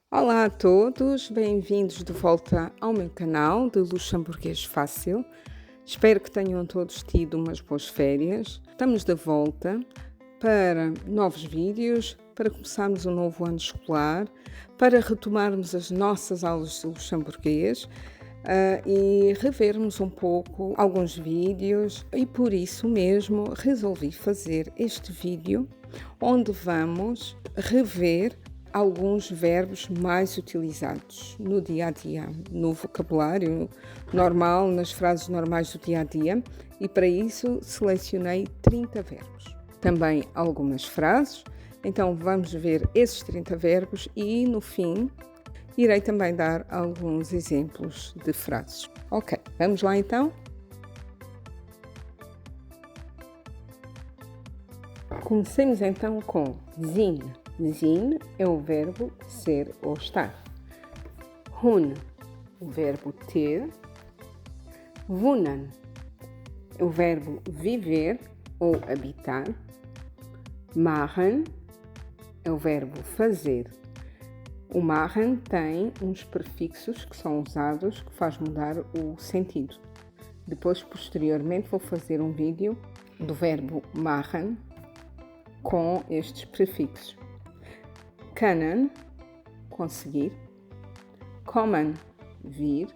Olá a todos, bem-vindos de volta ao meu canal de Luxemburguês Fácil. Espero que tenham todos tido umas boas férias. Estamos de volta para novos vídeos, para começarmos um novo ano escolar, para retomarmos as nossas aulas de luxemburguês e revermos um pouco alguns vídeos, e por isso mesmo resolvi fazer este vídeo onde vamos rever alguns verbos mais utilizados no dia a dia, no vocabulário normal, nas frases normais do dia a dia, e para isso selecionei 30 verbos. Também algumas frases, então vamos ver esses 30 verbos e no fim irei também dar alguns exemplos de frases. Ok, vamos lá então? Comecemos então com zijn. Zijn é o verbo ser ou estar. Hun, o verbo ter. Wohnen, é o verbo viver ou habitar. Machen, é o verbo fazer. O machen tem uns prefixos que são usados que faz mudar o sentido. Depois, posteriormente, vou fazer um vídeo do verbo machen com estes prefixos. Können, conseguir. Kommen, vir.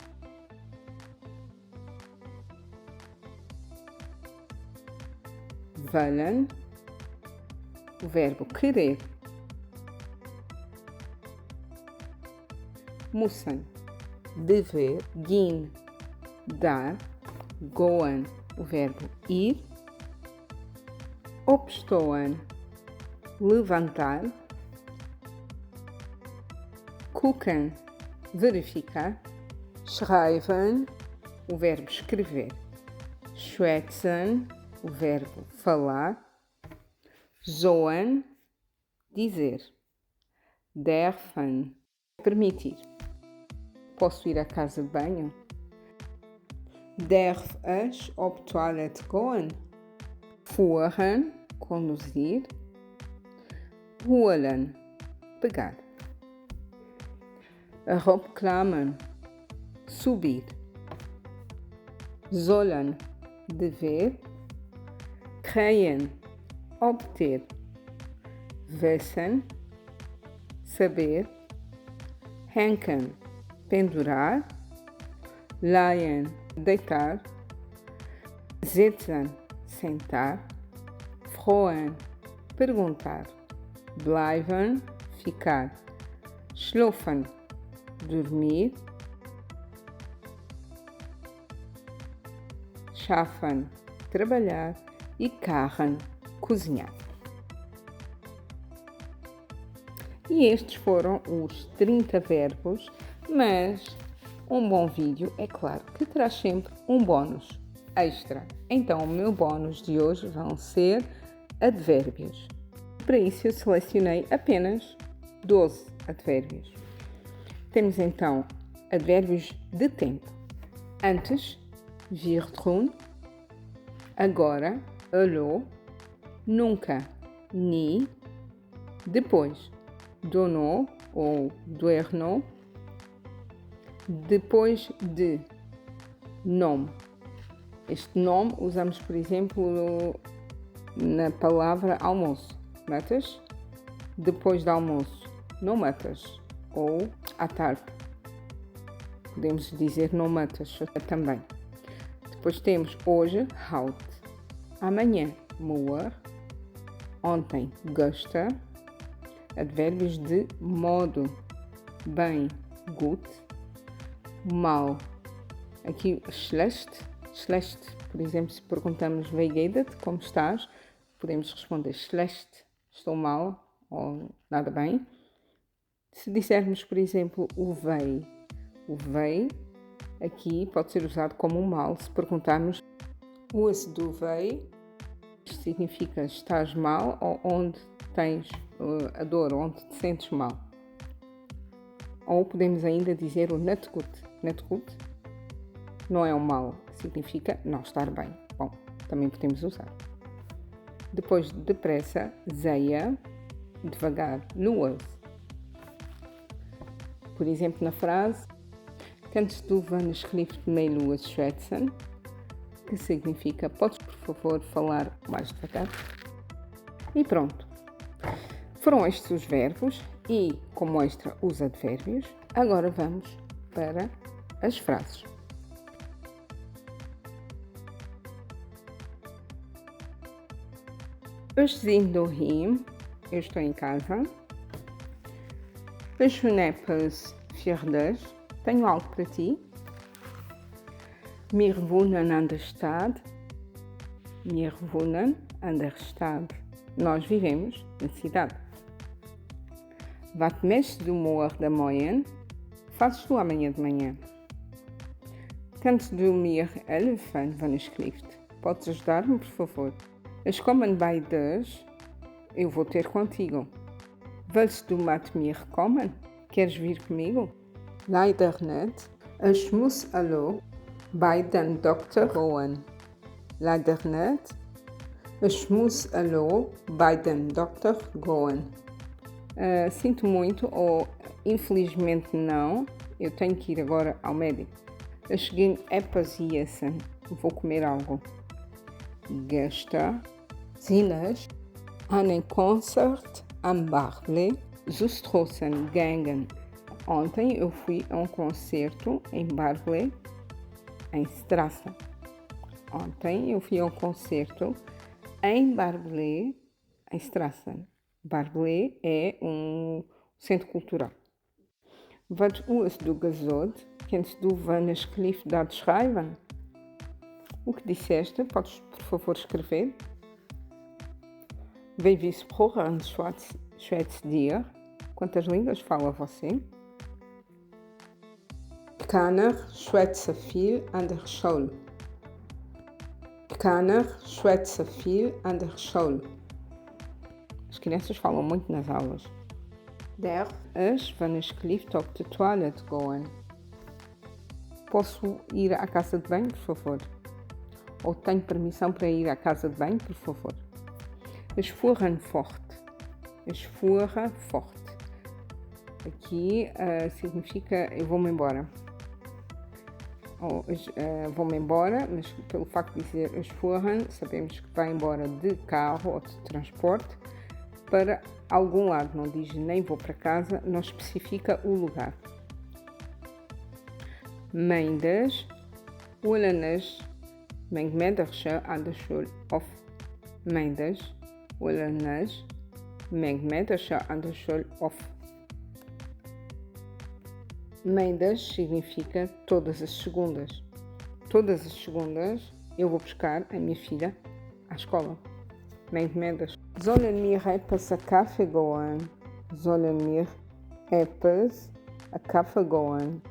Wollen, o verbo querer. Müssen, dever. Gehen, dar. Goen, o verbo ir. Opstehen, levantar. Gucken, verificar. Schreiben, o verbo escrever. Schwätzen, o verbo falar. Sollen, dizer. Dürfen, permitir. Posso ir à casa de banho? Darf ich auf Toilette gehen? Fuhren, conduzir. Holen, pegar. Herabklimmen, subir. Sollen, dever. Kriegen, obter. Wissen, saber. Hängen, pendurar. Liegen, deitar. Sitzen, sentar. Fragen, perguntar. Bleiben, ficar. Schlafen, dormir. Schaffen, trabalhar. E kochen, cozinhar. E estes foram os 30 verbos, mas um bom vídeo, é claro, que traz sempre um bónus extra. Então, o meu bónus de hoje vão ser advérbios. Para isso, eu selecionei apenas 12 advérbios. Temos então advérbios de tempo. Antes, wir tun. Agora, allo. Nunca, nie. Depois, dono ou duerno. Depois de, nome. Este nome usamos, por exemplo, na palavra almoço. Matas? Depois do almoço, não matas. Ou à tarde. Podemos dizer não matas também. Depois temos hoje, haut. Amanhã, morgen. Ontem, gestern. Advérbios de modo. Bem, gut. Mal. Aqui, schlecht. Schlecht, por exemplo, se perguntamos wie geht it, como estás, podemos responder schlecht, estou mal ou nada bem. Se dissermos, por exemplo, o wei aqui pode ser usado como um mal. Se perguntarmos was du wei, isto significa estás mal ou onde tens a dor, onde te sentes mal. Ou podemos ainda dizer o not gut. Not gut não é um mal, significa não estar bem. Bom, também podemos usar. Depois, depressa, zeia, devagar, luas. Por exemplo, na frase Kannst du wann schrift Meilu schwätzen? Que significa podes por favor falar mais devagar? E pronto. Foram estes os verbos e, como extra, os advérbios. Agora vamos para as frases. Ich bin daheim. Eu estou em casa. Ich habe etwas für dich. Tenho algo para ti. Wir wohnen an der Stadt. Wir wohnen an der Stadt. Nós vivemos na cidade. Wat machst du morgen? Fazes tu amanhã de manhã? Kannst du mir helfen, wenn ich schrift? Podes ajudar-me, por favor? Ich komme bei dir. Eu vou ter contigo. Willst du mit mir kommen? Queres vir comigo? Leider nicht. Ich muss bei den Doktor gehen. Leider nicht. Ich muss bei den Doktor gehen. Sinto muito ou infelizmente não. Eu tenho que ir agora ao médico. Ich gehe etwas essen. Vou comer algo. Gestern sind ich an ein Konzert am Barclay Zustrassen gegangen. Ontem eu fui a um concerto em Barclay, em Strassen. Ontem eu fui a um concerto em Barclay, em Strassen. Barclay é um centro cultural. Wat hast du gesagt? Kannst du wann ich schrift dat schreiben? O que disseste? Podes, por favor, escrever? Wie Sprachen schwätzt dir? Quantas línguas fala você? Keiner schwätzt viel an der Schule. Keiner schwätzt viel an der Schule. As crianças falam muito nas aulas. Darf ich, wenn ich schrift, auf die Toilette gehen? Posso ir à casa de banho, por favor? Ou tenho permissão para ir à casa de banho, por favor? Ich fuhren fort. Ich fuhre fort. Aqui significa eu vou-me embora. Ou vou-me embora, mas pelo facto de dizer ich fuhren, sabemos que vai embora de carro ou de transporte para algum lado. Não diz nem vou para casa, não especifica o lugar. Meindes, Ulenes, Megmedersche an der Schule auf Meindes, Ulenes, Megmedersche an der Schule auf. Meindes significa todas as segundas. Todas as segundas eu vou buscar a minha filha à escola. Megmedas. Sollen wir etwas a Kaffee gehen? Sollen wir etwas a Kaffee gehen?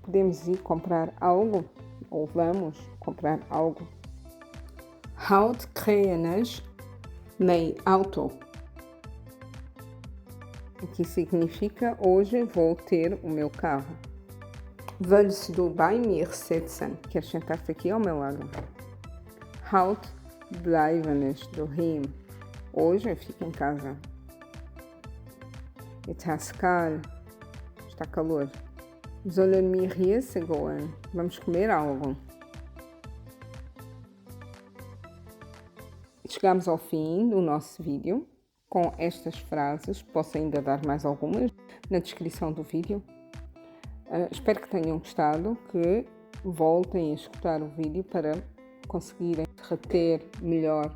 Podemos ir comprar algo? Ou vamos comprar algo? Heute kriege ich mein Auto. Aqui significa hoje vou ter o meu carro. Willst du bei mir sitzen? Queres sentar-te aqui ao meu lado? Heute bleiben ich daheim. Hoje eu fico em casa. Jetzt hast kalt. Está calor. Sollen wir essen gehen? Vamos comer algo. Chegamos ao fim do nosso vídeo com estas frases. Posso ainda dar mais algumas na descrição do vídeo. Espero que tenham gostado, que voltem a escutar o vídeo para conseguirem reter melhor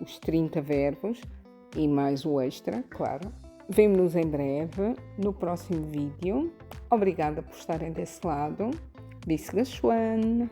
os 30 verbos e mais o extra, claro. Vemo-nos em breve no próximo vídeo. Obrigada por estarem desse lado. Bis geschwind!